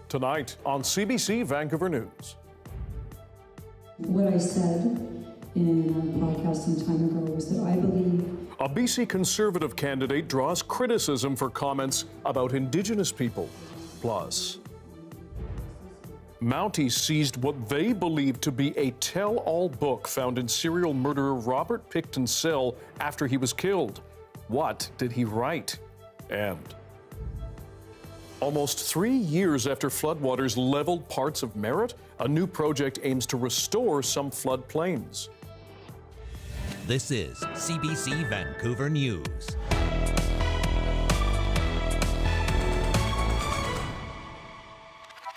Tonight on CBC Vancouver News. What I said in a podcast some time ago was that I believe a BC Conservative candidate draws criticism for comments about Indigenous people. Plus, Mounties seized what they believe to be a tell-all book found in serial murderer Robert Pickton's cell after he was killed. What did he write? And almost 3 years after floodwaters leveled parts of Merritt, a new project aims to restore some floodplains. This is CBC Vancouver News.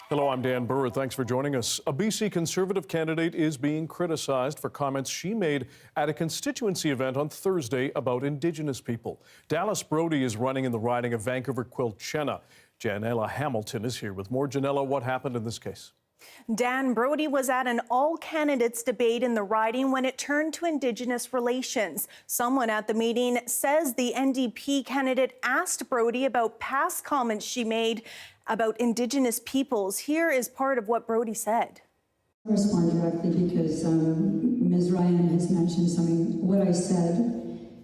Hello, I'm Dan Burritt. Thanks for joining us. A BC Conservative candidate is being criticized for comments she made at a constituency event on Thursday about Indigenous people. Dallas Brody is running in the riding of Vancouver-Quilchena. Janella Hamilton is here with more. Janella, what happened in this case? Dan Burritt was at an all-candidates debate in the riding when it turned to Indigenous relations. Someone at the meeting says the NDP candidate asked Brody about past comments she made about Indigenous peoples. Here is part of what Brody said. I'll respond directly because Ms. Ryan has mentioned something. What I said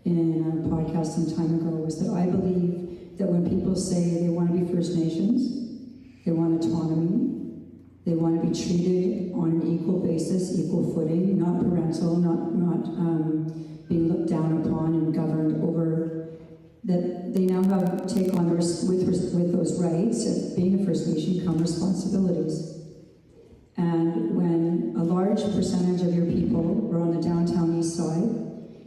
in a podcast some time ago was that I believe that when people say they want to be First Nations, they want autonomy, they want to be treated on an equal basis, equal footing, not parental, not being looked down upon and governed over, that they now have take on with those rights of being a First Nation come responsibilities. And when a large percentage of your people are on the downtown east side,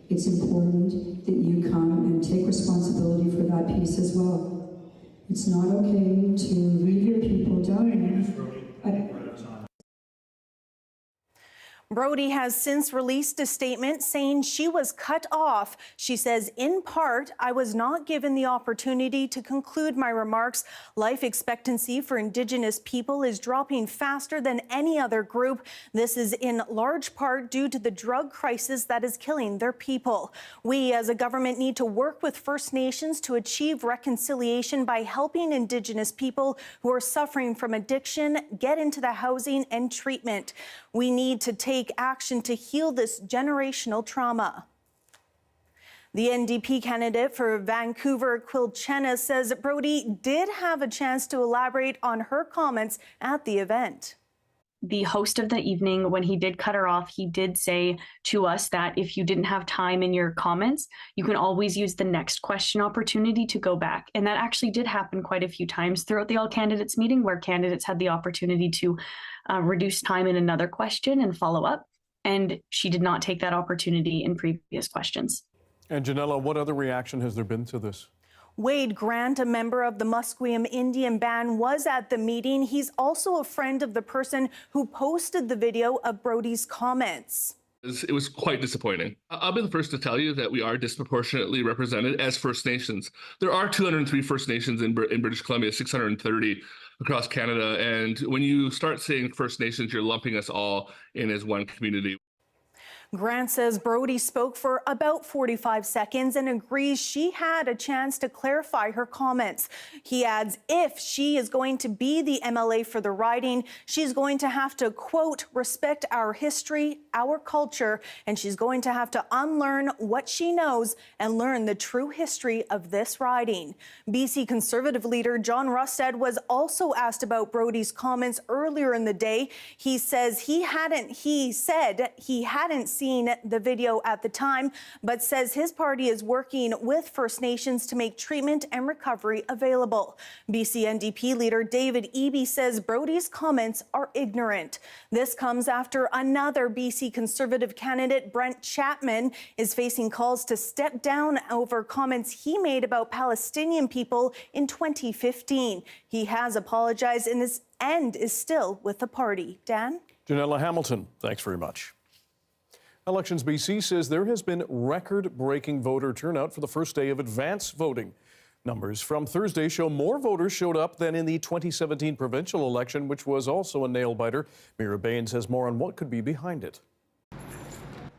it's important that you come and take responsibility for that piece as well. It's not okay to leave your people down there. Brody has since released a statement saying she was cut off. She says, in part, I was not given the opportunity to conclude my remarks. Life expectancy for Indigenous people is dropping faster than any other group. This is in large part due to the drug crisis that is killing their people. We as a government need to work with First Nations to achieve reconciliation by helping Indigenous people who are suffering from addiction get into the housing and treatment. We need to take action to heal this generational trauma. The NDP candidate for Vancouver-Quilchena says Brody did have a chance to elaborate on her comments at the event. The host of the evening, when he did cut her off, he did say to us that if you didn't have time in your comments, you can always use the next question opportunity to go back. And that actually did happen quite a few times throughout the all candidates meeting, where candidates had the opportunity to reduce time in another question and follow up. And she did not take that opportunity in previous questions. And Janella, what other reaction has there been to this? Wade Grant, a member of the Musqueam Indian Band, was at the meeting. He's also a friend of the person who posted the video of Brody's comments. It was quite disappointing. I'll be the first to tell you that we are disproportionately represented as First Nations. There are 203 First Nations in British Columbia, 630 across Canada. And when you start saying First Nations, you're lumping us all in as one community. Grant says Brody spoke for about 45 seconds and agrees she had a chance to clarify her comments. He adds if she is going to be the MLA for the riding, she's going to have to, quote, respect our history, our culture, and she's going to have to unlearn what she knows and learn the true history of this riding. BC Conservative leader John Rustad was also asked about Brody's comments earlier in the day. He said he hadn't seen the video at the time, but says his party is working with First Nations to make treatment and recovery available. BC NDP leader David Eby says Brody's comments are ignorant. This comes after another BC Conservative candidate, Brent Chapman, is facing calls to step down over comments he made about Palestinian people in 2015. He has apologized and is still with the party. Dan? Janella Hamilton, thanks very much. Elections BC says there has been record-breaking voter turnout for the first day of advance voting. Numbers from Thursday show more voters showed up than in the 2017 provincial election, which was also a nail-biter. Mira Baines has more on what could be behind it.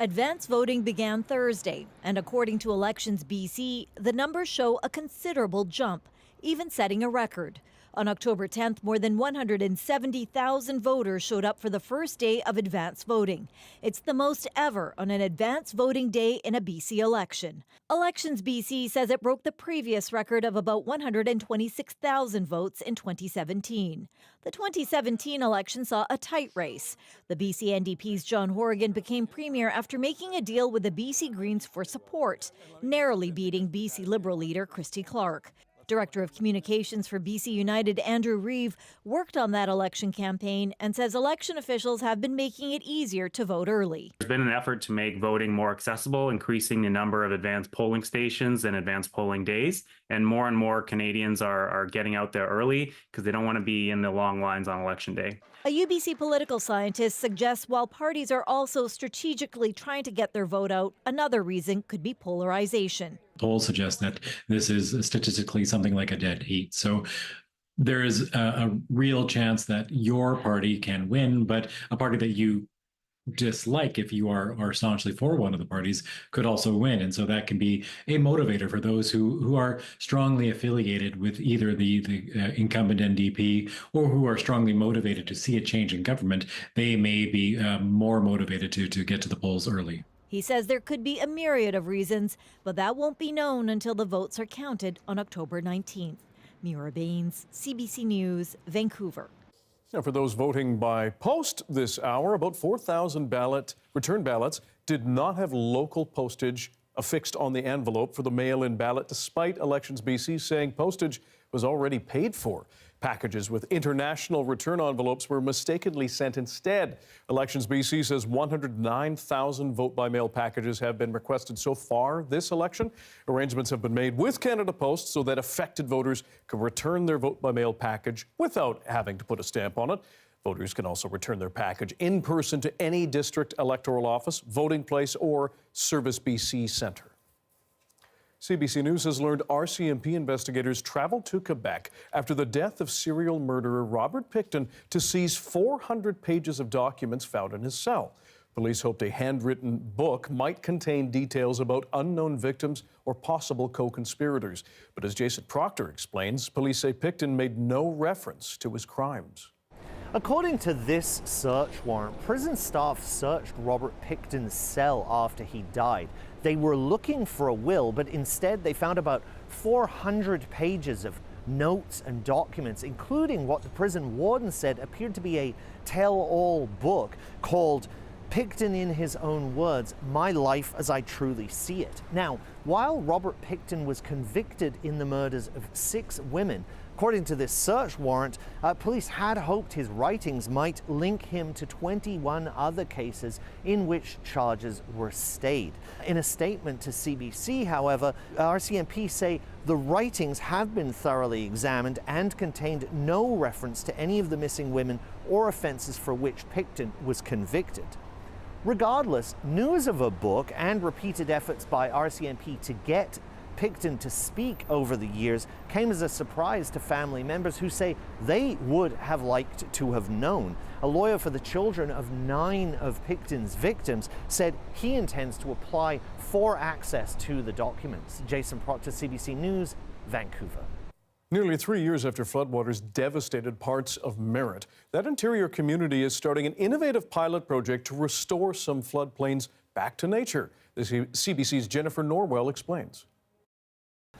Advance voting began Thursday, and according to Elections BC, the numbers show a considerable jump, even setting a record. On October 10th, more than 170,000 voters showed up for the first day of advance voting. It's the most ever on an advance voting day in a BC election. Elections BC says it broke the previous record of about 126,000 votes in 2017. The 2017 election saw a tight race. The BC NDP's John Horgan became premier after making a deal with the BC Greens for support, narrowly beating BC Liberal leader Christy Clark. Director of Communications for BC United, Andrew Reeve, worked on that election campaign and says election officials have been making it easier to vote early. There's been an effort to make voting more accessible, increasing the number of advanced polling stations and advanced polling days. And more Canadians are getting out there early because they don't want to be in the long lines on election day. A UBC political scientist suggests while parties are also strategically trying to get their vote out, another reason could be polarization. Polls suggest that this is statistically something like a dead heat. So there is a real chance that your party can win, but a party that you dislike, if you are staunchly for one of the parties, could also win. And so that can be a motivator for those who are strongly affiliated with either the incumbent NDP or who are strongly motivated to see a change in government. They may be more motivated to get to the polls early. He says there could be a myriad of reasons, but that won't be known until the votes are counted on October 19th. Mira Baines, CBC News, Vancouver. Now, for those voting by post this hour, about 4,000 return ballots did not have local postage affixed on the envelope for the mail-in ballot, despite Elections BC saying postage was already paid for. Packages with international return envelopes were mistakenly sent instead. Elections BC says 109,000 vote-by-mail packages have been requested so far this election. Arrangements have been made with Canada Post so that affected voters can return their vote-by-mail package without having to put a stamp on it. Voters can also return their package in person to any district electoral office, voting place, or Service BC Centre. CBC News has learned RCMP investigators traveled to Quebec after the death of serial murderer Robert Pickton to seize 400 pages of documents found in his cell. Police hoped a handwritten book might contain details about unknown victims or possible co-conspirators. But as Jason Proctor explains, police say Pickton made no reference to his crimes. According to this search warrant, prison staff searched Robert Pickton's cell after he died. They were looking for a will, but instead they found about 400 pages of notes and documents, including what the prison warden said appeared to be a tell-all book called Pickton in his own words, My Life as I Truly See It. Now, while Robert Pickton was convicted in the murders of 6 women, according to this search warrant, police had hoped his writings might link him to 21 other cases in which charges were stayed. In a statement to CBC, however, RCMP say the writings have been thoroughly examined and contained no reference to any of the missing women or offenses for which Pickton was convicted. Regardless, news of a book and repeated efforts by RCMP to get Pickton to speak over the years came as a surprise to family members who say they would have liked to have known. A lawyer for the children of 9 of Pickton's victims said he intends to apply for access to the documents. Jason Proctor, CBC News, Vancouver. Nearly 3 years after floodwaters devastated parts of Merritt, that interior community is starting an innovative pilot project to restore some floodplains back to nature. CBC's Jennifer Norwell explains.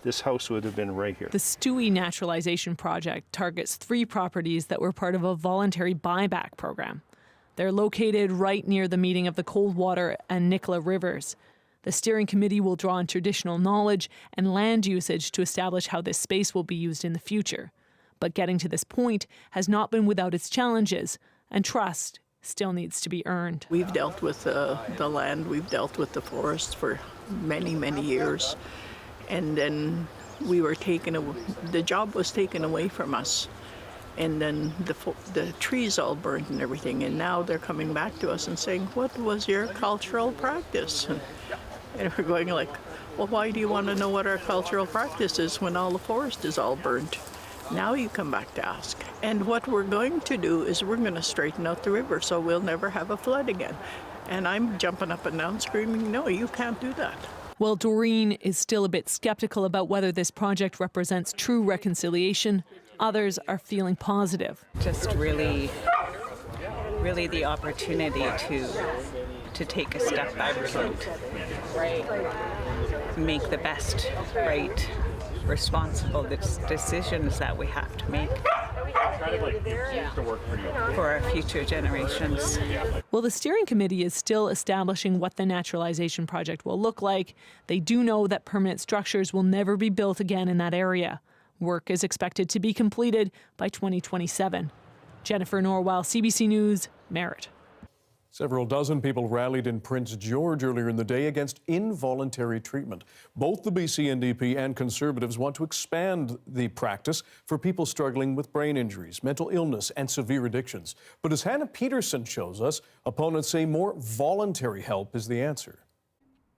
This house would have been right here. The Stewie Naturalization Project targets 3 properties that were part of a voluntary buyback program. They're located right near the meeting of the Coldwater and Nicola Rivers. The steering committee will draw on traditional knowledge and land usage to establish how this space will be used in the future. But getting to this point has not been without its challenges, and trust still needs to be earned. We've dealt with the land, we've dealt with the forest for many, many years. And then the job was taken away from us. And then the trees all burnt and everything. And now they're coming back to us and saying, what was your cultural practice? And we're going like, well, why do you want to know what our cultural practice is when all the forest is all burnt? Now you come back to ask. And what we're going to do is we're going to straighten out the river so we'll never have a flood again. And I'm jumping up and down screaming, no, you can't do that. While Doreen is still a bit skeptical about whether this project represents true reconciliation, Others are feeling positive. Just really the opportunity to take a step back and make the best, right, responsible decisions that we have to make for our future generations. Well, the steering committee is still establishing what the naturalization project will look like. They do know that permanent structures will never be built again in that area. Work is expected to be completed by 2027. Jennifer Norwell, CBC News, Merritt. Several dozen people rallied in Prince George earlier in the day against involuntary treatment. Both the BC NDP and Conservatives want to expand the practice for people struggling with brain injuries, mental illness, and severe addictions. But as Hannah Peterson shows us, opponents say more voluntary help is the answer.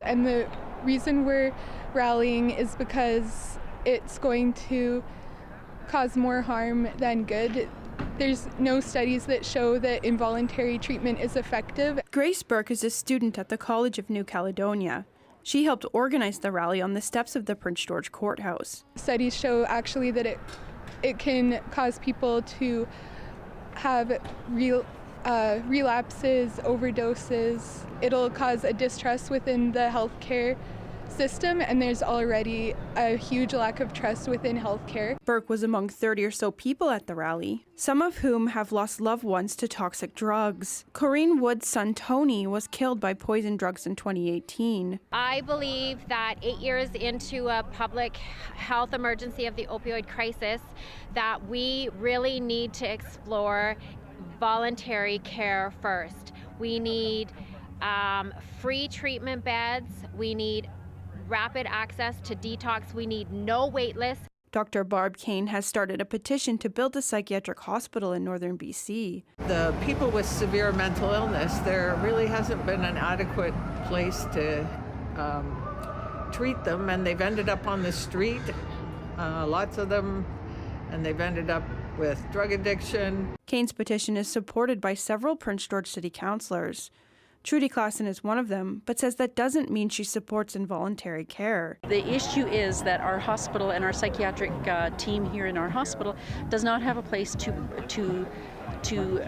And the reason we're rallying is because it's going to cause more harm than good. There's no studies that show that involuntary treatment is effective. Grace Burke is a student at the College of New Caledonia. She helped organize the rally on the steps of the Prince George Courthouse. Studies show actually that it can cause people to have relapses, overdoses. It'll cause a distrust within the healthcare system, and there's already a huge lack of trust within healthcare. Burke was among 30 or so people at the rally, some of whom have lost loved ones to toxic drugs. Corinne Wood's son Tony was killed by poison drugs in 2018. I believe that 8 years into a public health emergency of the opioid crisis, that we really need to explore voluntary care first. We need free treatment beds. We need rapid access to detox. We need no wait lists. Dr. Barb Kane has started a petition to build a psychiatric hospital in northern BC. The people with severe mental illness, there really hasn't been an adequate place to treat them, and they've ended up on the street, lots of them, and they've ended up with drug addiction. Kane's petition is supported by several Prince George City councillors. Trudy Klassen is one of them, but says that doesn't mean she supports involuntary care. The issue is that our hospital and our psychiatric team here in our hospital does not have a place to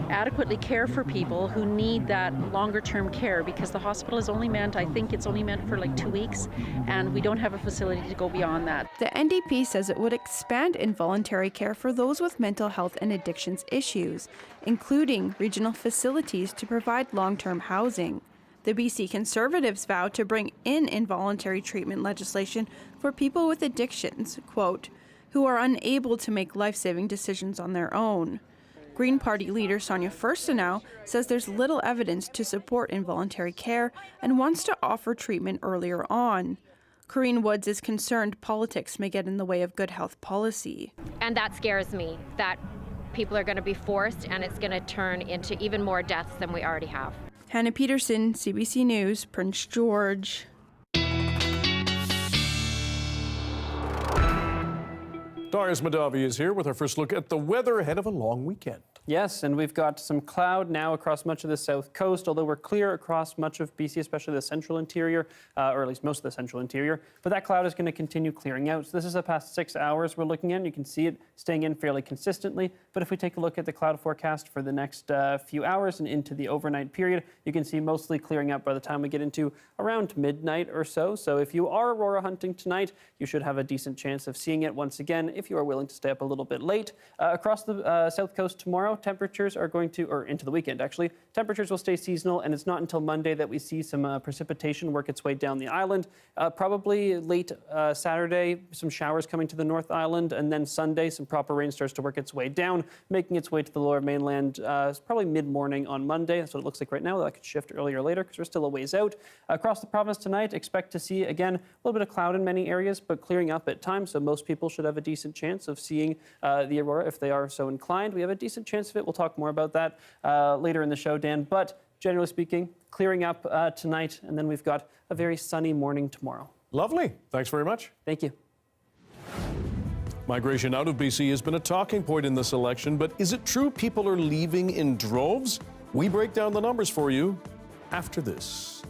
adequately care for people who need that longer term care, because the hospital is only meant, I think it's only meant for like 2 weeks, and we don't have a facility to go beyond that. The NDP says it would expand involuntary care for those with mental health and addictions issues, including regional facilities to provide long-term housing. The BC Conservatives vow to bring in involuntary treatment legislation for people with addictions, quote, who are unable to make life-saving decisions on their own. Green Party leader Sonia Furstenau says there's little evidence to support involuntary care and wants to offer treatment earlier on. Corinne Woods is concerned politics may get in the way of good health policy. And that scares me, that people are going to be forced and it's going to turn into even more deaths than we already have. Hannah Peterson, CBC News, Prince George. Darius Madavi is here with our first look at the weather ahead of a long weekend. Yes, and we've got some cloud now across much of the south coast, although we're clear across much of BC, especially the central interior, or at least most of the central interior. But that cloud is going to continue clearing out. So this is the past 6 hours we're looking at. You can see it staying in fairly consistently. But if we take a look at the cloud forecast for the next few hours and into the overnight period, you can see mostly clearing up by the time we get into around midnight or so. So if you are aurora hunting tonight, you should have a decent chance of seeing it once again if you are willing to stay up a little bit late. Across the south coast tomorrow, temperatures are going to, or into the weekend actually, temperatures will stay seasonal, and it's not until Monday that we see some precipitation work its way down the island. Probably late Saturday, some showers coming to the North Island, and then Sunday, some proper rain starts to work its way down, making its way to the lower mainland probably mid-morning on Monday. That's what it looks like right now. That could shift earlier or later because we're still a ways out. Across the province tonight, expect to see, again, a little bit of cloud in many areas, but clearing up at times, so most people should have a decent chance of seeing the aurora if they are so inclined. We have a decent chance of it. We'll talk more about that later in the show, Dan, but generally speaking, clearing up tonight, and then we've got a very sunny morning tomorrow. Lovely. Thanks very much. Thank you. Migration out of BC has been a talking point in this election, but is it true people are leaving in droves? We break down the numbers for you after this.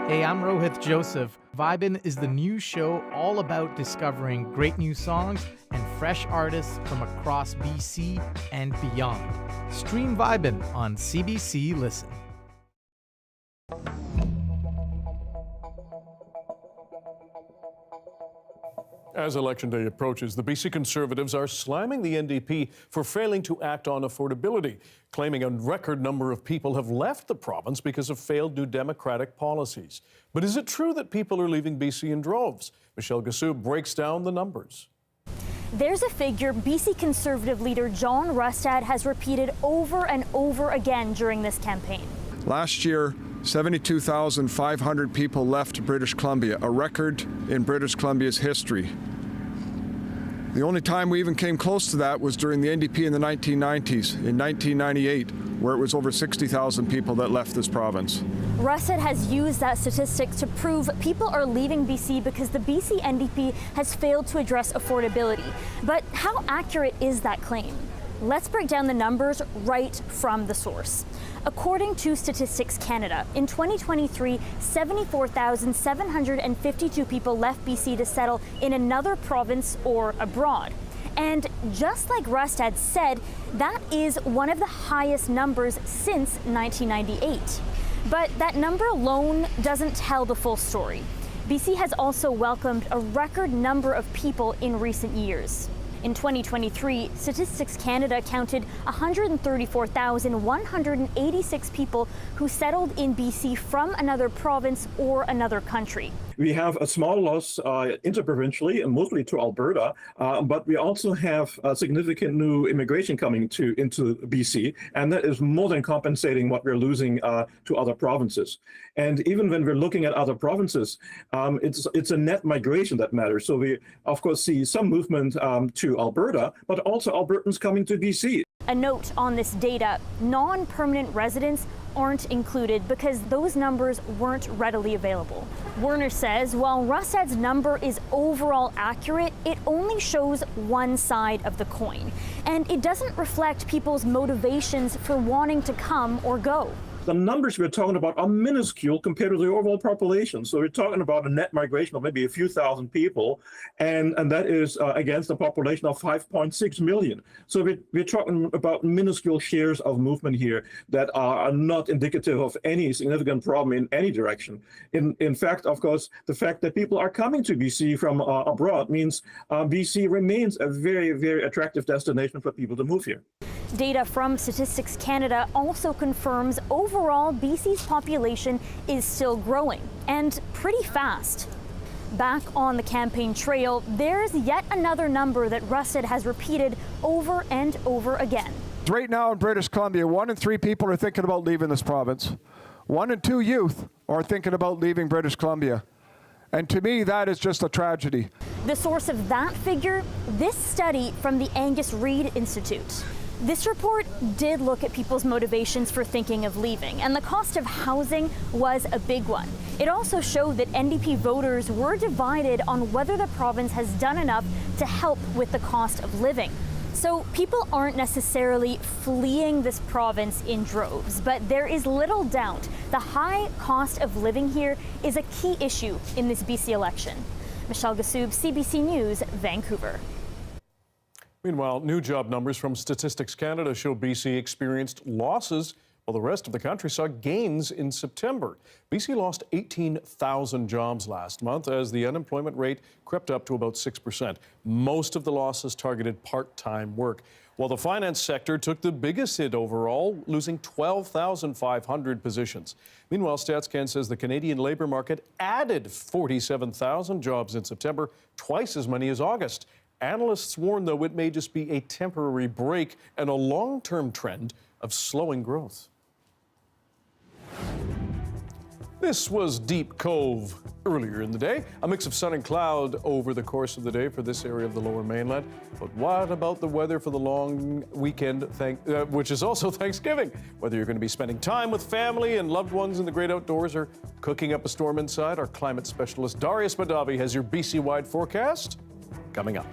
Hey, I'm Rohith Joseph. Vibin' is the new show all about discovering great new songs and fresh artists from across BC and beyond. Stream Vibin' on CBC Listen. As Election Day approaches, the BC Conservatives are slamming the NDP for failing to act on affordability, claiming a record number of people have left the province because of failed New Democratic policies. But is it true that people are leaving BC in droves? Michelle Gassoub breaks down the numbers. There's a figure BC Conservative leader John Rustad has repeated over and over again during this campaign. Last year, 72,500 people left British Columbia, a record in British Columbia's history. The only time we even came close to that was during the NDP in the 1990s, in 1998, where it was over 60,000 people that left this province. Rustad has used that statistic to prove people are leaving BC because the BC NDP has failed to address affordability. But how accurate is that claim? Let's break down the numbers right from the source. According to Statistics Canada, in 2023, 74,752 people left BC to settle in another province or abroad. And just like Rustad said, that is one of the highest numbers since 1998. But that number alone doesn't tell the full story. BC has also welcomed a record number of people in recent years. In 2023, Statistics Canada counted 134,186 people who settled in BC from another province or another country. We have a small loss interprovincially and mostly to Alberta, but we also have significant new immigration coming into BC, and that is more than compensating what we're losing to other provinces. And even when we're looking at other provinces, it's a net migration that matters. So we, of course, see some movement to Alberta, but also Albertans coming to BC. A note on this data, non-permanent residents aren't included because those numbers weren't readily available. Werner says while Rustad's number is overall accurate, it only shows one side of the coin, and it doesn't reflect people's motivations for wanting to come or go. The numbers we're talking about are minuscule compared to the overall population. So we're talking about a net migration of maybe a few thousand people, and that is against a population of 5.6 million. So we're talking about minuscule shares of movement here that are not indicative of any significant problem in any direction. In fact, of course, the fact that people are coming to BC from abroad means BC remains a very, very attractive destination for people to move here. Data from Statistics Canada also confirms overall BC's population is still growing, and pretty fast. Back on the campaign trail, there's yet another number that Rustad has repeated over and over again. Right now in British Columbia, 1 in 3 people are thinking about leaving this province. 1 in 2 youth are thinking about leaving British Columbia. And to me, that is just a tragedy. The source of that figure, this study from the Angus Reid Institute. This report did look at people's motivations for thinking of leaving, and the cost of housing was a big one. It also showed that NDP voters were divided on whether the province has done enough to help with the cost of living. So people aren't necessarily fleeing this province in droves, but there is little doubt the high cost of living here is a key issue in this BC election. Michelle Gassoub, CBC News, Vancouver. Meanwhile, new job numbers from Statistics Canada show BC experienced losses while the rest of the country saw gains in September. BC lost 18,000 jobs last month as the unemployment rate crept up to about 6%. Most of the losses targeted part-time work, while the finance sector took the biggest hit overall, losing 12,500 positions. Meanwhile, StatsCan says the Canadian labour market added 47,000 jobs in September, twice as many as August. Analysts warn, though, it may just be a temporary break and a long-term trend of slowing growth. This was Deep Cove earlier in the day. A mix of sun and cloud over the course of the day for this area of the Lower Mainland. But what about the weather for the long weekend, which is also Thanksgiving? Whether you're going to be spending time with family and loved ones in the great outdoors or cooking up a storm inside, our climate specialist Darius Madavi has your BC-wide forecast coming up.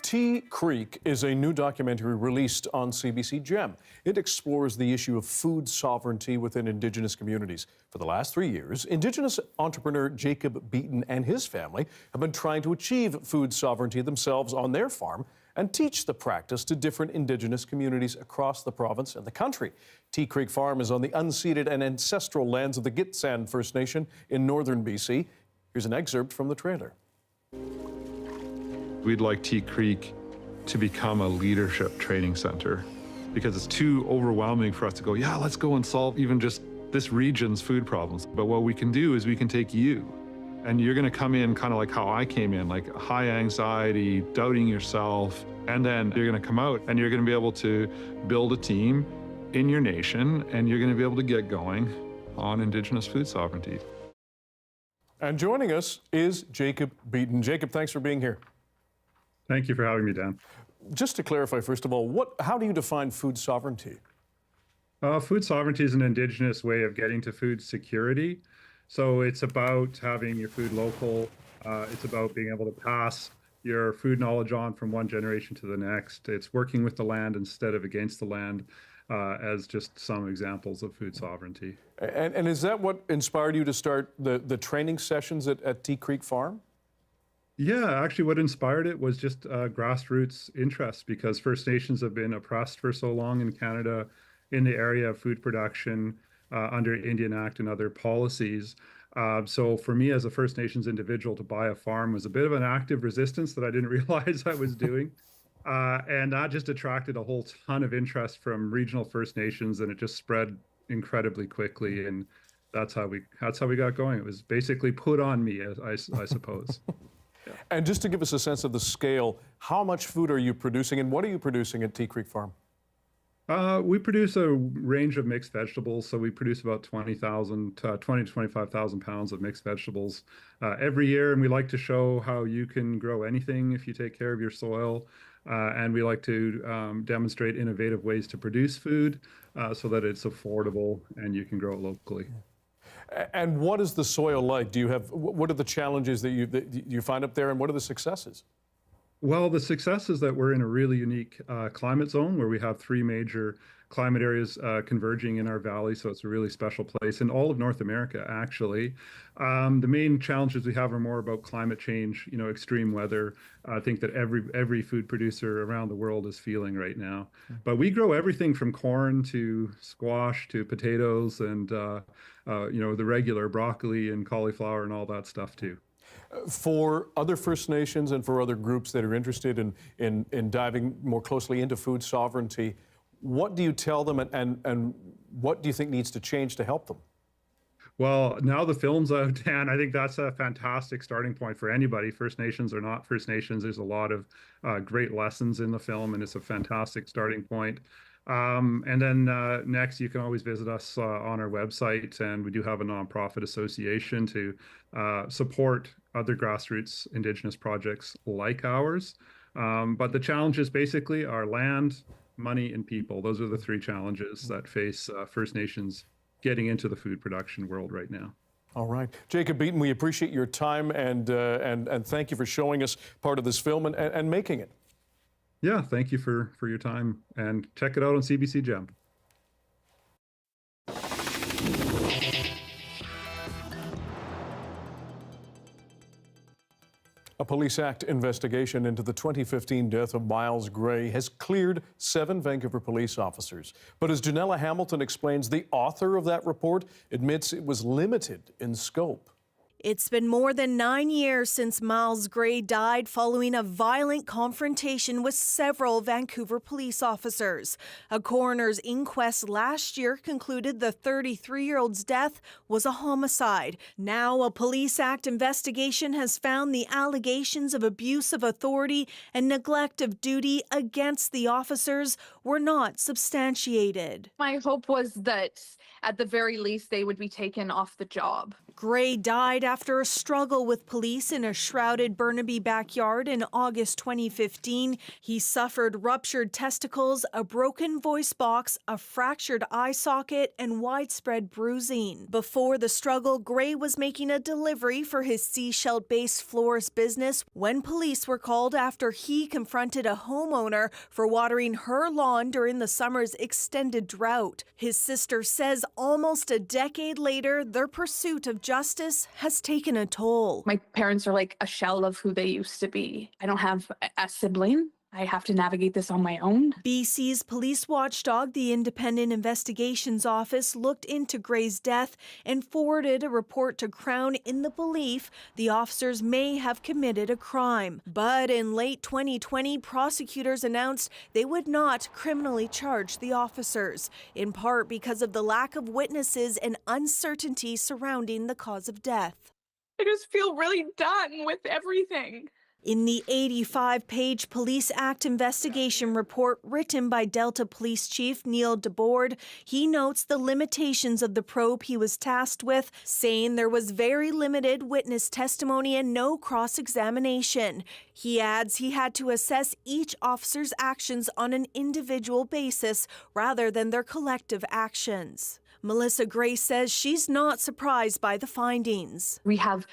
Tea Creek is a new documentary released on CBC Gem. It explores the issue of food sovereignty within Indigenous communities. For the last 3 years, Indigenous entrepreneur Jacob Beaton and his family have been trying to achieve food sovereignty themselves on their farm and teach the practice to different Indigenous communities across the province and the country. Tea Creek Farm is on the unceded and ancestral lands of the Gitxsan First Nation in northern BC. Here's an excerpt from the trailer. We'd like Tea Creek to become a leadership training center because it's too overwhelming for us to go, yeah, let's go and solve even just this region's food problems. But what we can do is we can take you, and you're going to come in kind of like how I came in, like high anxiety, doubting yourself, and then you're going to come out and you're going to be able to build a team in your nation, and you're going to be able to get going on Indigenous food sovereignty. And joining us is Jacob Beaton. Jacob, thanks for being here. Thank you for having me, Dan. Just to clarify, first of all, how do you define food sovereignty? Food sovereignty is an Indigenous way of getting to food security. So it's about having your food local. It's about being able to pass your food knowledge on from one generation to the next. It's working with the land instead of against the land, as just some examples of food sovereignty. And is that what inspired you to start the training sessions at Tea Creek Farm? Yeah, actually what inspired it was just grassroots interest, because First Nations have been oppressed for so long in Canada in the area of food production under Indian Act and other policies. So for me as a First Nations individual to buy a farm was a bit of an active resistance that I didn't realize I was doing. And that just attracted a whole ton of interest from regional First Nations, and it just spread incredibly quickly. And that's how we got going. It was basically put on me, I suppose. And just to give us a sense of the scale, how much food are you producing, and what are you producing at Tea Creek Farm? We produce a range of mixed vegetables. So we produce about 20 to 25,000 pounds of mixed vegetables every year. And we like to show how you can grow anything if you take care of your soil. And we like to demonstrate innovative ways to produce food so that it's affordable and you can grow it locally. And what is the soil like? What are the challenges that you find up there, and what are the successes? Well, the success is that we're in a really unique climate zone where we have 3 major climate areas converging in our valley. So it's a really special place in all of North America, actually. The main challenges we have are more about climate change, extreme weather. I think that every food producer around the world is feeling right now. But we grow everything from corn to squash to potatoes and, the regular broccoli and cauliflower and all that stuff too. For other First Nations and for other groups that are interested in diving more closely into food sovereignty, what do you tell them, and what do you think needs to change to help them? Well, now the film's out, Dan. I think that's a fantastic starting point for anybody. First Nations or not First Nations, there's a lot of great lessons in the film, and it's a fantastic starting point. And then next, you can always visit us on our website, and we do have a nonprofit association to support other grassroots Indigenous projects like ours. But the challenges basically are land, money, and people. Those are the 3 challenges that face First Nations getting into the food production world right now. All right. Jacob Beaton, we appreciate your time, and thank you for showing us part of this film and making it. Yeah, thank you for your time, and check it out on CBC Gem. A Police Act investigation into the 2015 death of Miles Gray has cleared 7 Vancouver police officers. But as Janella Hamilton explains, the author of that report admits it was limited in scope. It's been more than 9 years since Miles Gray died following a violent confrontation with several Vancouver police officers. A coroner's inquest last year concluded the 33-year-old's death was a homicide. Now, a Police Act investigation has found the allegations of abuse of authority and neglect of duty against the officers were not substantiated. My hope was that at the very least they would be taken off the job. Gray died after a struggle with police in a shrouded Burnaby backyard in August 2015. He suffered ruptured testicles, a broken voice box, a fractured eye socket, and widespread bruising. Before the struggle, Gray was making a delivery for his seashell-based florist business when police were called after he confronted a homeowner for watering her lawn during the summer's extended drought. His sister says almost a decade later, their pursuit of justice has taken a toll. My parents are like a shell of who they used to be. I don't have a sibling. I have to navigate this on my own. BC's police watchdog, the Independent Investigations Office, looked into Gray's death and forwarded a report to Crown in the belief the officers may have committed a crime. But in late 2020, prosecutors announced they would not criminally charge the officers, in part because of the lack of witnesses and uncertainty surrounding the cause of death. I just feel really done with everything. In the 85-page Police Act investigation report written by Delta Police Chief Neil DeBoard, he notes the limitations of the probe he was tasked with, saying there was very limited witness testimony and no cross-examination. He adds he had to assess each officer's actions on an individual basis rather than their collective actions. Melissa Gray says she's not surprised by the findings. We have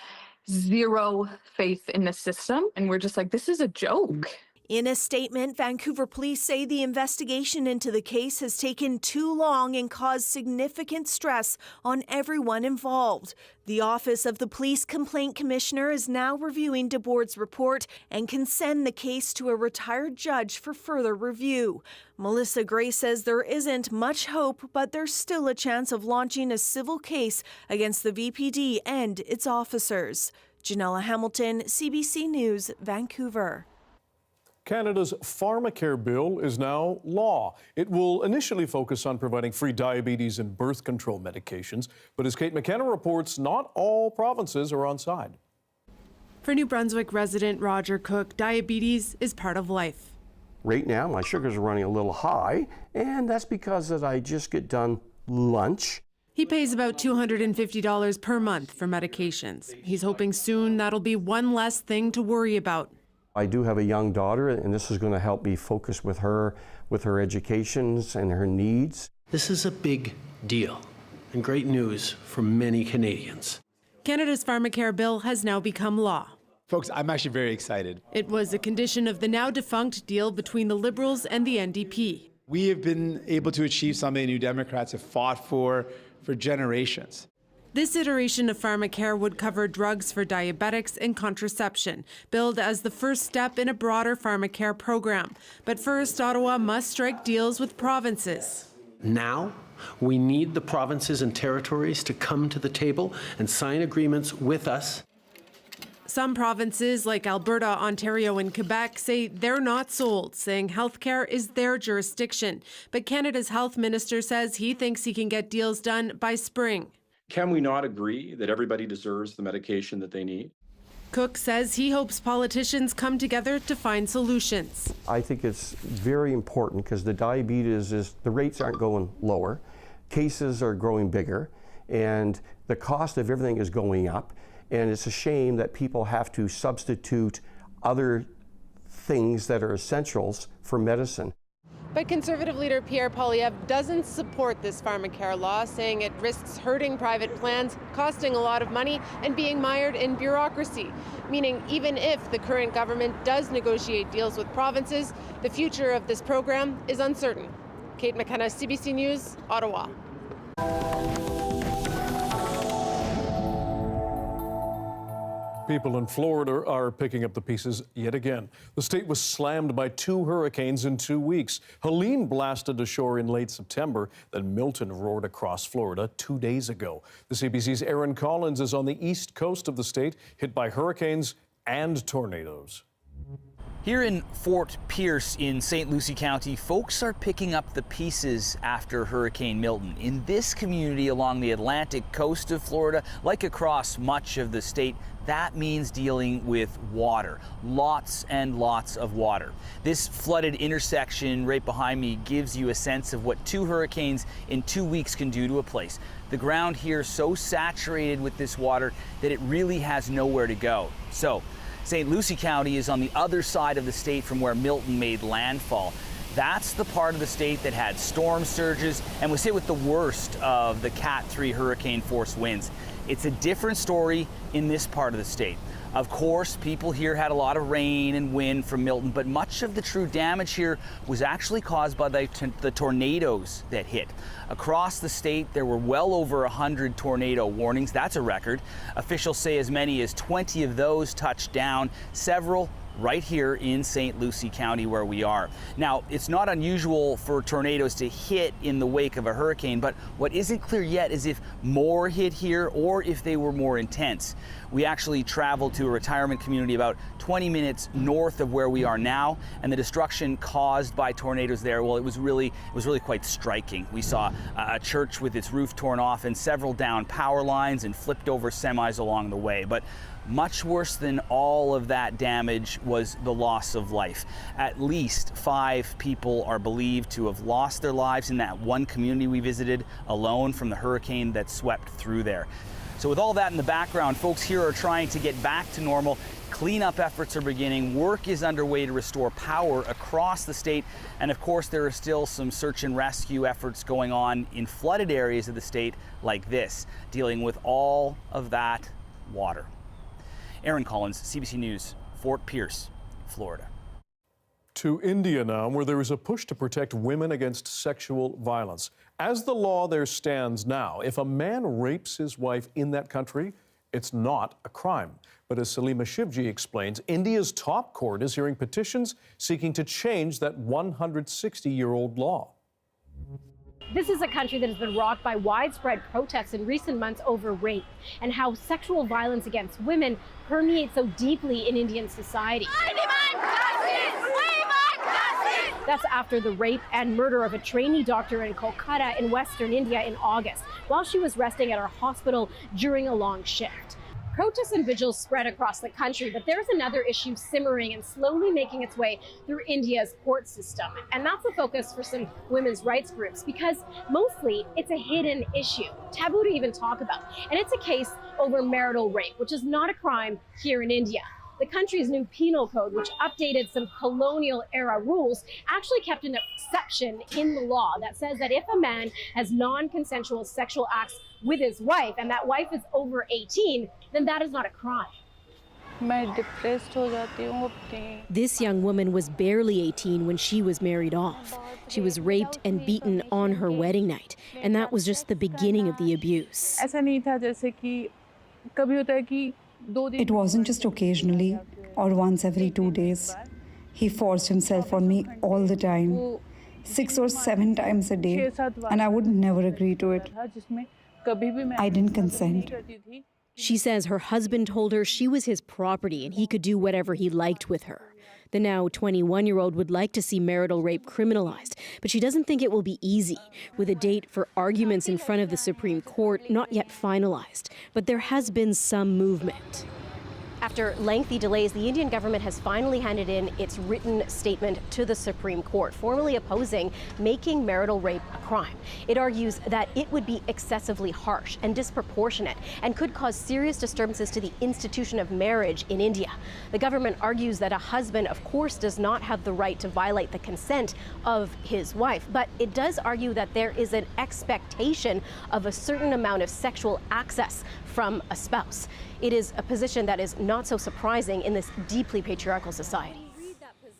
zero faith in the system, and we're just like, this is a joke. In a statement, Vancouver police say the investigation into the case has taken too long and caused significant stress on everyone involved. The Office of the Police Complaint Commissioner is now reviewing DeBoard's report and can send the case to a retired judge for further review. Melissa Gray says there isn't much hope, but there's still a chance of launching a civil case against the VPD and its officers. Janella Hamilton, CBC News, Vancouver. Canada's Pharmacare bill is now law. It will initially focus on providing free diabetes and birth control medications, but as Kate McKenna reports, not all provinces are on side. For New Brunswick resident Roger Cook, diabetes is part of life. Right now, my sugars are running a little high, and that's because I just get done lunch. He pays about $250 per month for medications. He's hoping soon that'll be one less thing to worry about. I do have a young daughter, and this is going to help me focus with her educations and her needs. This is a big deal and great news for many Canadians. Canada's Pharmacare bill has now become law. Folks, I'm actually very excited. It was a condition of the now defunct deal between the Liberals and the NDP. We have been able to achieve something New Democrats have fought for generations. This iteration of Pharmacare would cover drugs for diabetics and contraception, billed as the first step in a broader Pharmacare program. But first, Ottawa must strike deals with provinces. Now, we need the provinces and territories to come to the table and sign agreements with us. Some provinces, like Alberta, Ontario, and Quebec, say they're not sold, saying healthcare is their jurisdiction. But Canada's health minister says he thinks he can get deals done by spring. Can we not agree that everybody deserves the medication that they need? Cook says he hopes politicians come together to find solutions. I think it's very important because the diabetes the rates aren't going lower, cases are growing bigger, and the cost of everything is going up. And it's a shame that people have to substitute other things that are essentials for medicine. But Conservative leader Pierre Poilievre doesn't support this Pharmacare law, saying it risks hurting private plans, costing a lot of money, and being mired in bureaucracy. Meaning even if the current government does negotiate deals with provinces, the future of this program is uncertain. Kate McKenna, CBC News, Ottawa. People in Florida are picking up the pieces yet again. The state was slammed by 2 hurricanes in 2 weeks. Helene blasted ashore in late September, then Milton roared across Florida 2 days ago. The CBC's Aaron Collins is on the east coast of the state, hit by hurricanes and tornadoes. Here in Fort Pierce in St. Lucie County, folks are picking up the pieces after Hurricane Milton. In this community along the Atlantic coast of Florida, like across much of the state, that means dealing with water. Lots and lots of water. This flooded intersection right behind me gives you a sense of what 2 hurricanes in 2 weeks can do to a place. The ground here so saturated with this water that it really has nowhere to go. So, St. Lucie County is on the other side of the state from where Milton made landfall. That's the part of the state that had storm surges and was hit with the worst of the Cat 3 hurricane force winds. It's a different story in this part of the state. Of course, people here had a lot of rain and wind from Milton, but much of the true damage here was actually caused by the tornadoes that hit. Across the state, there were well over 100 tornado warnings. That's a record. Officials say as many as 20 of those touched down, several right here in St. Lucie County where we are. Now, it's not unusual for tornadoes to hit in the wake of a hurricane, but what isn't clear yet is if more hit here or if they were more intense. We actually traveled to a retirement community about 20 minutes north of where we are now, and the destruction caused by tornadoes there, well, it was really quite striking. We saw a church with its roof torn off and several downed power lines and flipped over semis along the way. But much worse than all of that damage was the loss of life. At least 5 people are believed to have lost their lives in that one community we visited alone from the hurricane that swept through there. So with all that in the background, folks here are trying to get back to normal. Cleanup efforts are beginning. Work is underway to restore power across the state. And of course, there are still some search and rescue efforts going on in flooded areas of the state like this, dealing with all of that water. Aaron Collins, CBC News, Fort Pierce, Florida. To India now, where there is a push to protect women against sexual violence. As the law there stands now, if a man rapes his wife in that country, it's not a crime. But as Salima Shivji explains, India's top court is hearing petitions seeking to change that 160-year-old law. This is a country that has been rocked by widespread protests in recent months over rape and how sexual violence against women permeates so deeply in Indian society. That's after the rape and murder of a trainee doctor in Kolkata in Western India in August, while she was resting at her hospital during a long shift. Protests and vigils spread across the country, but there's another issue simmering and slowly making its way through India's court system. And that's the focus for some women's rights groups, because mostly it's a hidden issue, taboo to even talk about. And it's a case over marital rape, which is not a crime here in India. The country's new penal code, which updated some colonial-era rules, actually kept an exception in the law that says that if a man has non-consensual sexual acts with his wife, and that wife is over 18, then that is not a crime. This young woman was barely 18 when she was married off. She was raped and beaten on her wedding night, and that was just the beginning of the abuse. It wasn't just occasionally or once every 2 days. He forced himself on me all the time, 6 or 7 times a day, and I would never agree to it. I didn't consent. She says her husband told her she was his property and he could do whatever he liked with her. The now 21-year-old would like to see marital rape criminalized, but she doesn't think it will be easy, with a date for arguments in front of the Supreme Court not yet finalized. But there has been some movement. After lengthy delays, the Indian government has finally handed in its written statement to the Supreme Court, formally opposing making marital rape a crime. It argues that it would be excessively harsh and disproportionate and could cause serious disturbances to the institution of marriage in India. The government argues that a husband, of course, does not have the right to violate the consent of his wife, but it does argue that there is an expectation of a certain amount of sexual access from a spouse. It is a position that is not so surprising in this deeply patriarchal society,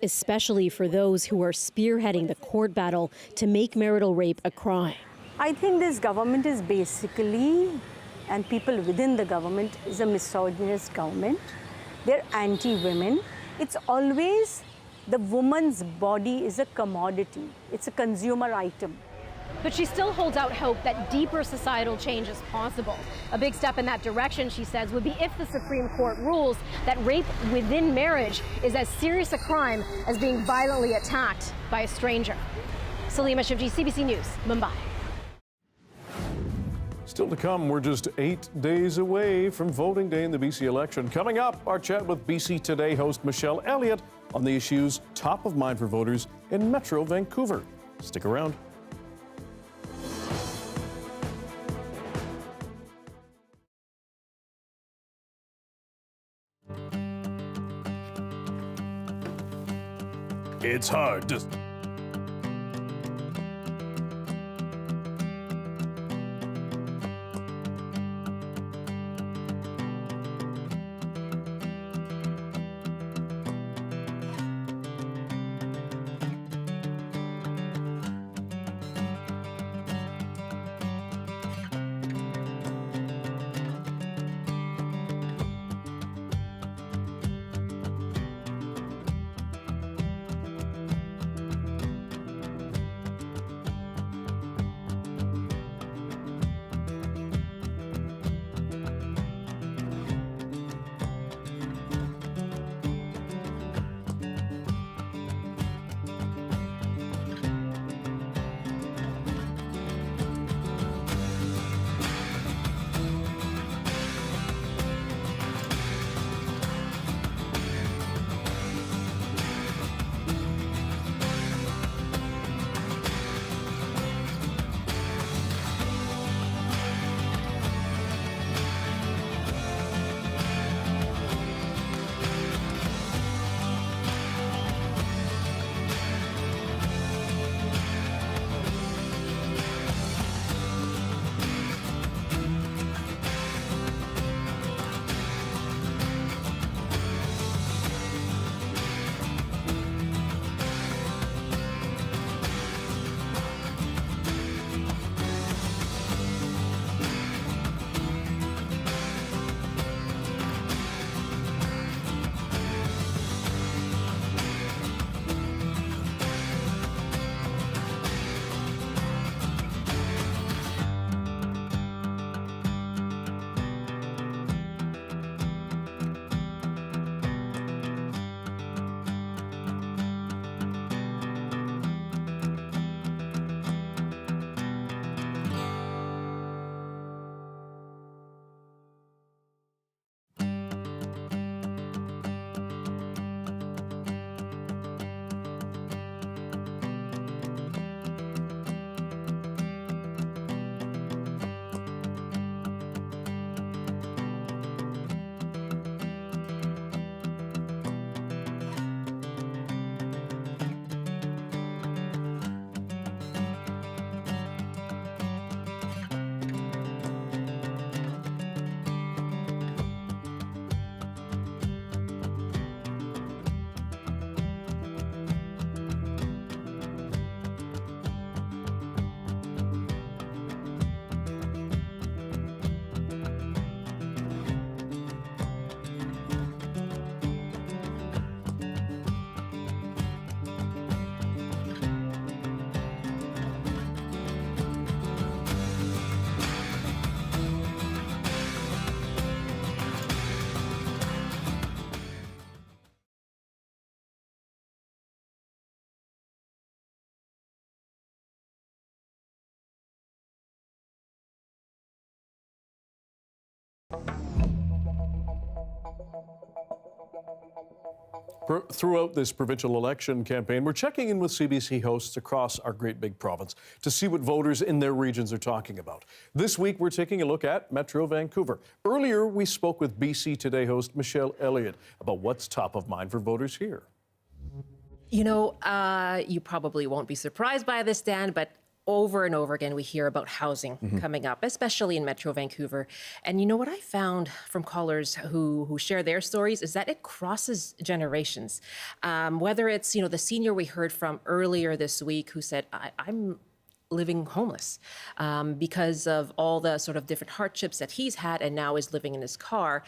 especially for those who are spearheading the court battle to make marital rape a crime. I think this government is basically, and people within the government, is a misogynist government. They're anti-women. It's always the woman's body is a commodity. It's a consumer item. But she still holds out hope that deeper societal change is possible. A big step in that direction, she says, would be if the Supreme Court rules that rape within marriage is as serious a crime as being violently attacked by a stranger. Salima Shivji, CBC News, Mumbai. Still to come, we're just 8 days away from voting day in the BC election. Coming up, our chat with BC Today host Michelle Elliott on the issues top of mind for voters in Metro Vancouver. Stick around. It's hard to... Throughout this provincial election campaign, we're checking in with CBC hosts across our great big province to see what voters in their regions are talking about. This week, we're taking a look at Metro Vancouver. Earlier, we spoke with BC Today host Michelle Elliott about what's top of mind for voters here. You know, you probably won't be surprised by this, Dan, but over and over again, we hear about housing coming up, especially in Metro Vancouver. And you know what I found from callers who share their stories is that it crosses generations. Whether it's, the senior we heard from earlier this week who said, I'm living homeless because of all the sort of different hardships that he's had and now is living in his car,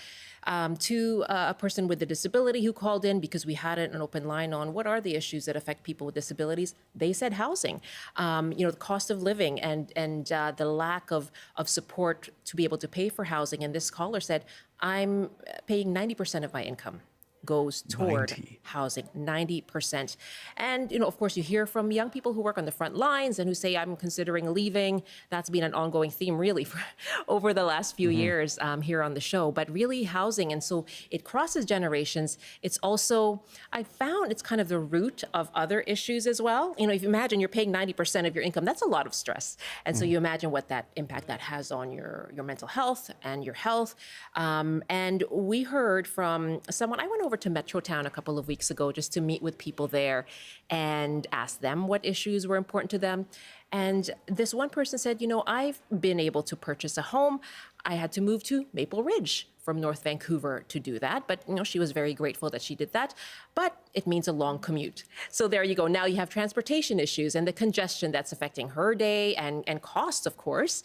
to a person with a disability who called in because we had an open line on what are the issues that affect people with disabilities. They said housing, the cost of living and the lack of support to be able to pay for housing. And this caller said, I'm paying 90% of my income goes toward housing, 90%. And, of course, you hear from young people who work on the front lines and who say, I'm considering leaving. That's been an ongoing theme, really, for over the last few years here on the show. But really housing, and so it crosses generations. It's also, I found it's kind of the root of other issues as well. If you imagine you're paying 90% of your income, that's a lot of stress. And so you imagine what that impact that has on your mental health and your health. And we heard from someone, I went over to Metrotown a couple of weeks ago just to meet with people there and ask them what issues were important to them. And this one person said, I've been able to purchase a home. I had to move to Maple Ridge from North Vancouver to do that. But, she was very grateful that she did that. But it means a long commute. So there you go. Now you have transportation issues and the congestion that's affecting her day and costs, of course,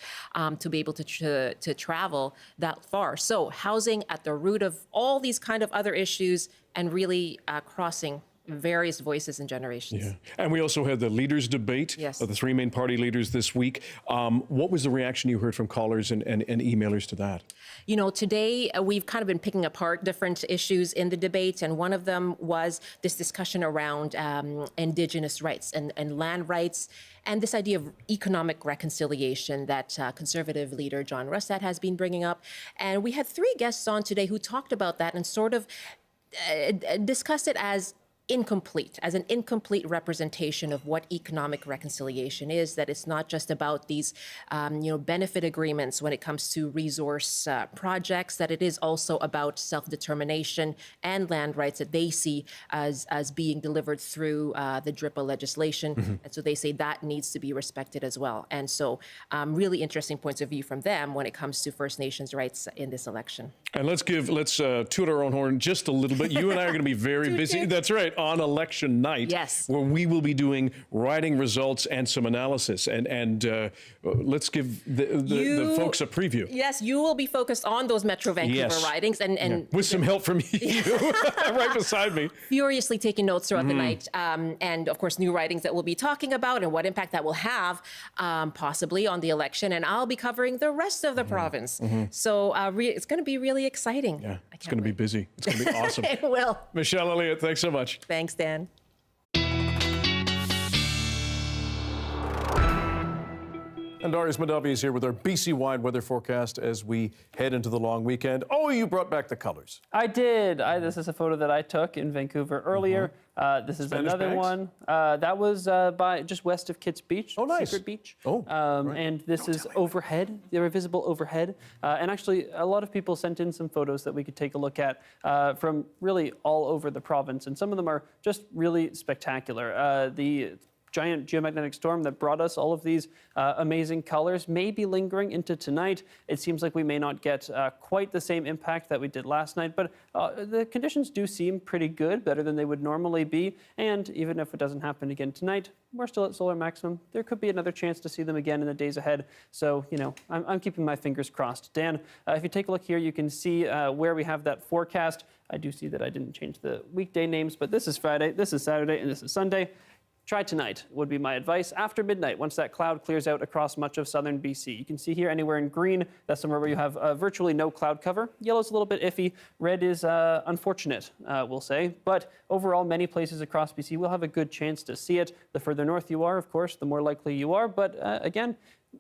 to be able to travel that far. So housing at the root of all these kind of other issues and really crossing various voices and generations. Yeah. And we also had the leaders debate of the three main party leaders this week. What was the reaction you heard from callers and emailers to that? Today we've kind of been picking apart different issues in the debate, and one of them was this discussion around Indigenous rights and land rights, and this idea of economic reconciliation that Conservative leader John Russett has been bringing up. And we had three guests on today who talked about that and sort of discussed it as an incomplete representation of what economic reconciliation is, that it's not just about these, benefit agreements when it comes to resource projects, that it is also about self-determination and land rights that they see as being delivered through the DRIPA legislation. And so they say that needs to be respected as well. And so really interesting points of view from them when it comes to First Nations rights in this election. And let's toot our own horn just a little bit. You and I are going to be very busy. That's right. On election night, where we will be doing riding results and some analysis. And let's give the folks a preview. Yes, you will be focused on those Metro Vancouver ridings. And with some help from you right beside me. Furiously taking notes throughout the night. And, of course, new ridings that we'll be talking about and what impact that will have possibly on the election. And I'll be covering the rest of the province. So it's going to be really exciting. Yeah, it's going to be busy. It's going to be awesome. It will. Michelle Elliott, thanks so much. Thanks, Dan. And Darius Madavi is here with our BC-wide weather forecast as we head into the long weekend. Oh, you brought back the colors. I did. This is a photo that I took in Vancouver earlier. This is Spanish another bags? one. That was by just west of Kitts Beach. Oh, nice. Secret Beach. Oh, right. And this is overhead. They were visible overhead. And actually, a lot of people sent in some photos that we could take a look at from really all over the province. And some of them are just really spectacular. The giant geomagnetic storm that brought us all of these amazing colors may be lingering into tonight. It seems like we may not get quite the same impact that we did last night, but the conditions do seem pretty good, better than they would normally be. And even if it doesn't happen again tonight, we're still at solar maximum. There could be another chance to see them again in the days ahead. So, I'm keeping my fingers crossed. Dan, if you take a look here, you can see where we have that forecast. I do see that I didn't change the weekday names, but this is Friday, this is Saturday, and this is Sunday. Try tonight would be my advice. After midnight, once that cloud clears out across much of southern BC. You can see here anywhere in green, that's somewhere where you have virtually no cloud cover. Yellow's a little bit iffy. Red is unfortunate, we'll say. But overall, many places across BC will have a good chance to see it. The further north you are, of course, the more likely you are. But again,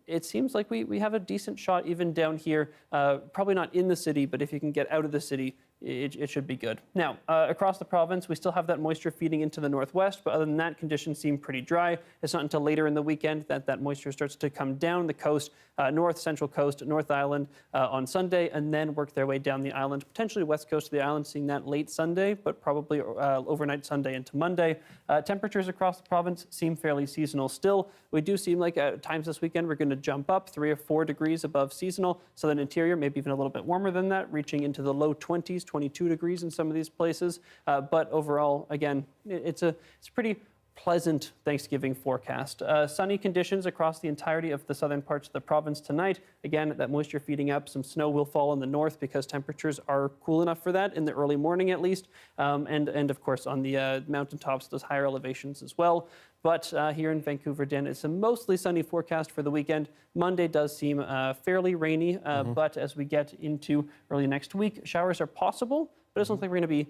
it seems like we have a decent shot even down here. Probably not in the city, but if you can get out of the city, it should be good. Now, across the province, we still have that moisture feeding into the northwest, but other than that, conditions seem pretty dry. It's not until later in the weekend that moisture starts to come down the coast, north, central coast, North Island on Sunday, and then work their way down the island, potentially west coast of the island, seeing that late Sunday, but probably overnight Sunday into Monday. Temperatures across the province seem fairly seasonal still. We do seem like at times this weekend we're going to jump up 3 or 4 degrees above seasonal. Southern interior, maybe even a little bit warmer than that, reaching into the low 20s, 22 degrees in some of these places. But overall, again, it's a pretty pleasant Thanksgiving forecast. Sunny conditions across the entirety of the southern parts of the province tonight. Again, that moisture feeding up. Some snow will fall in the north because temperatures are cool enough for that in the early morning at least. And of course on the mountaintops, those higher elevations as well. But here in Vancouver, Dan, it's a mostly sunny forecast for the weekend. Monday does seem fairly rainy, but as we get into early next week, showers are possible, but it doesn't look like we're going to be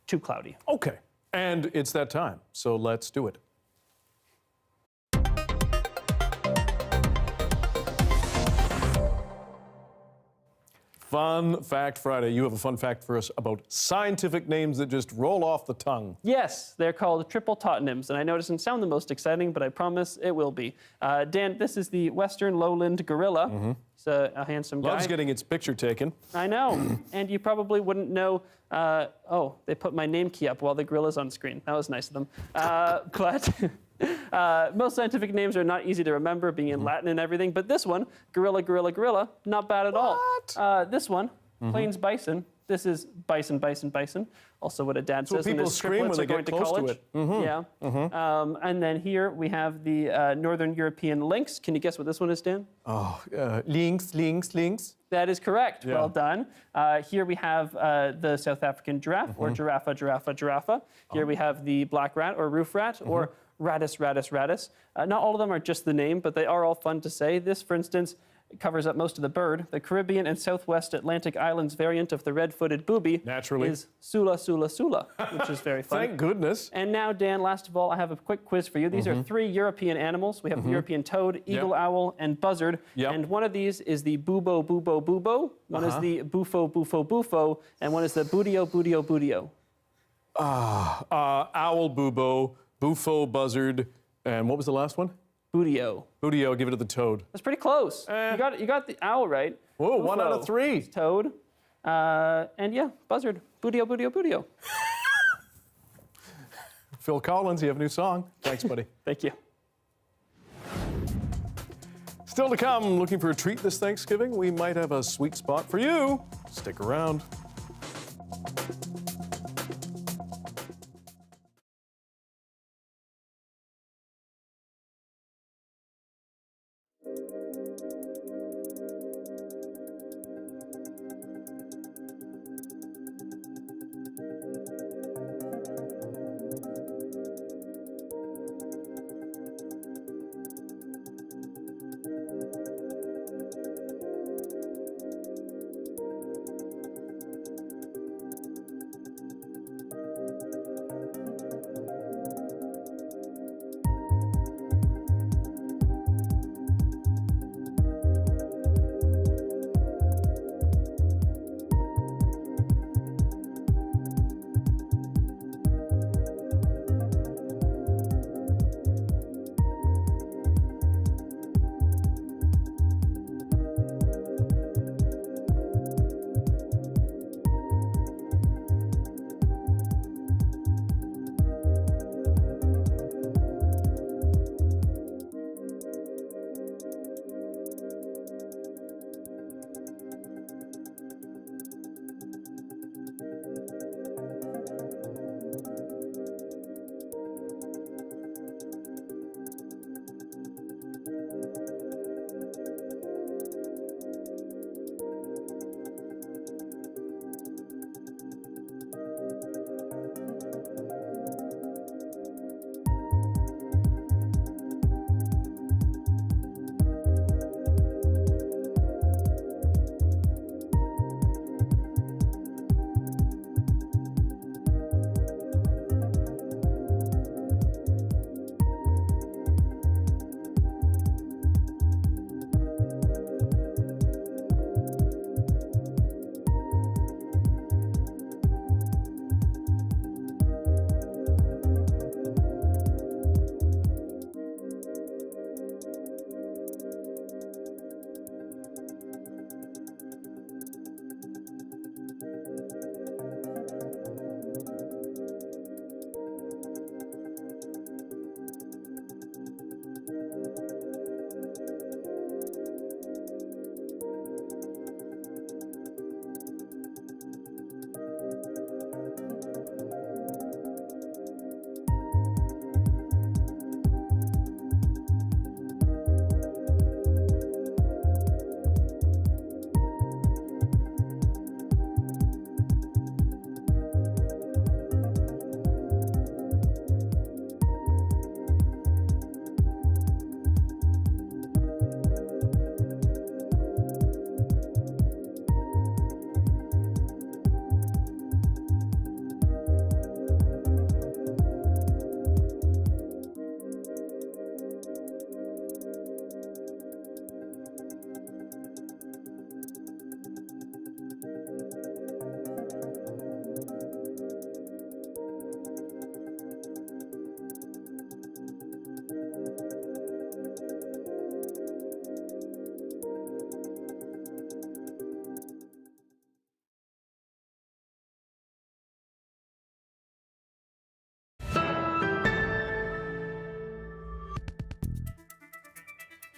too cloudy. Okay. And it's that time, so let's do it. Fun Fact Friday. You have a fun fact for us about scientific names that just roll off the tongue. Yes, they're called triple totonyms, and I know it doesn't sound the most exciting, but I promise it will be. Dan, this is the Western lowland gorilla. It's a handsome guy. Loves getting its picture taken. I know, and you probably wouldn't know. Oh, they put my name key up while the gorilla's on screen. That was nice of them. But most scientific names are not easy to remember, being in Latin and everything. But this one, gorilla, gorilla, gorilla, not bad at all. This one, Plains bison. This is bison, bison, bison. Also what a dad says when his triplets are going to college. Yeah. And then here we have the Northern European lynx. Can you guess what this one is, Dan? Oh, lynx, lynx, lynx. That is correct. Yeah. Well done. Here we have the South African giraffe, or giraffa, giraffa, giraffa. Here we have the black rat, or roof rat, or ratus, ratus, ratus. Not all of them are just the name, but they are all fun to say. This, for instance, covers up most of the bird. The Caribbean and Southwest Atlantic Islands variant of the red-footed booby is Sula, Sula, Sula, which is very fun. Thank goodness. And now, Dan, last of all, I have a quick quiz for you. These are 3 European animals. We have the European toad, eagle owl, and buzzard. And one of these is the bubo, bubo, bubo. One is the bufo, bufo, bufo. And one is the budio, budio, budio. Owl, bubo, bufo, buzzard, and what was the last one? Budio. Budio, give it to the toad. That's pretty close. You got the owl right. Whoa, Bufo 1 out of 3. is toad. And yeah, buzzard. Budio, budio, budio. Phil Collins, you have a new song. Thanks, buddy. Thank you. Still to come, looking for a treat this Thanksgiving? We might have a sweet spot for you. Stick around.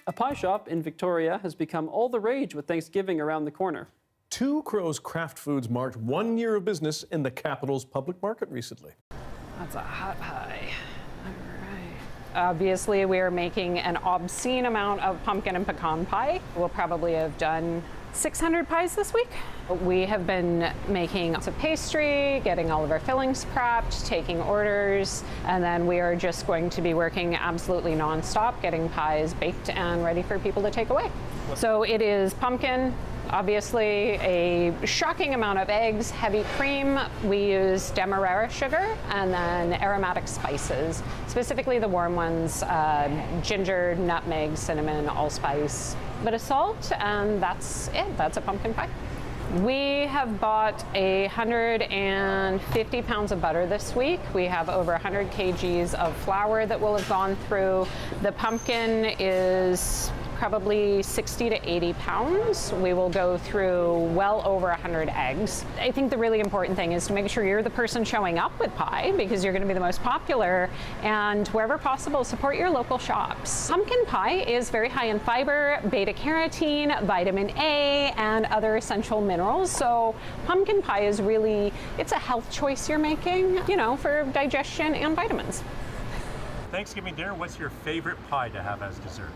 A pie shop in Victoria has become all the rage with Thanksgiving around the corner. Two Crows Craft Foods marked 1 year of business in the capital's public market recently. That's a hot pie. Obviously, we are making an obscene amount of pumpkin and pecan pie. We'll probably have done 600 pies this week. We have been making lots of pastry, getting all of our fillings prepped, taking orders, and then we are just going to be working absolutely nonstop, getting pies baked and ready for people to take away. So it is pumpkin, obviously a shocking amount of eggs, heavy cream. We use demerara sugar and then aromatic spices, specifically the warm ones, ginger, nutmeg, cinnamon, allspice, bit of salt, and that's it. That's a pumpkin pie. We have bought 150 pounds of butter this week. We have over 100 kgs of flour that will have gone through. The pumpkin is probably 60 to 80 pounds. We will go through well over 100 eggs. I think the really important thing is to make sure you're the person showing up with pie because you're going to be the most popular, and wherever possible, support your local shops. Pumpkin pie is very high in fiber, beta carotene, vitamin A, and other essential minerals. So pumpkin pie is really, it's a health choice you're making, you know, for digestion and vitamins. Thanksgiving dinner, what's your favorite pie to have as dessert?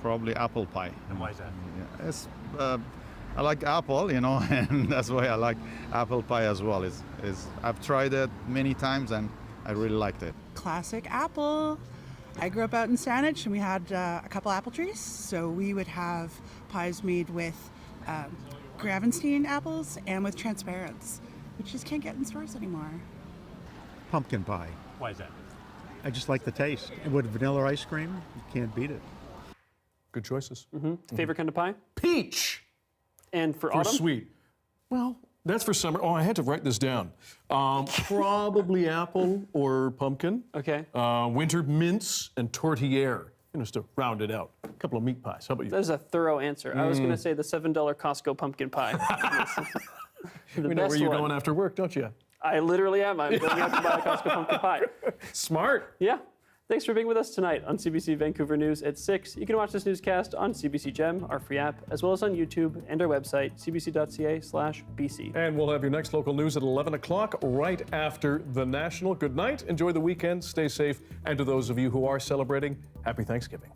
Probably apple pie. And why is that? Yeah, it's, I like apple, you know, and that's why I like apple pie as well. I've tried it many times and I really liked it. Classic apple. I grew up out in Saanich and we had a couple apple trees, so we would have pies made with Gravenstein apples and with transparents, which just can't get in stores anymore. Pumpkin pie. Why is that? I just like the taste. And with vanilla ice cream, you can't beat it. Good choices. Favorite kind of pie? Peach. And for autumn? Sweet. Well, that's for summer. Oh, I had to write this down. Probably apple or pumpkin. Okay. Winter mince and tortillere. Just to round it out. A couple of meat pies. How about you? That is a thorough answer. I was going to say the $7 Costco pumpkin pie. We know where you're going after work, don't you? I literally am. I'm going out to buy a Costco pumpkin pie. Smart. Yeah. Thanks for being with us tonight on CBC Vancouver News at 6. You can watch this newscast on CBC Gem, our free app, as well as on YouTube and our website, cbc.ca/BC. And we'll have your next local news at 11 o'clock right after the National. Good night. Enjoy the weekend. Stay safe. And to those of you who are celebrating, happy Thanksgiving.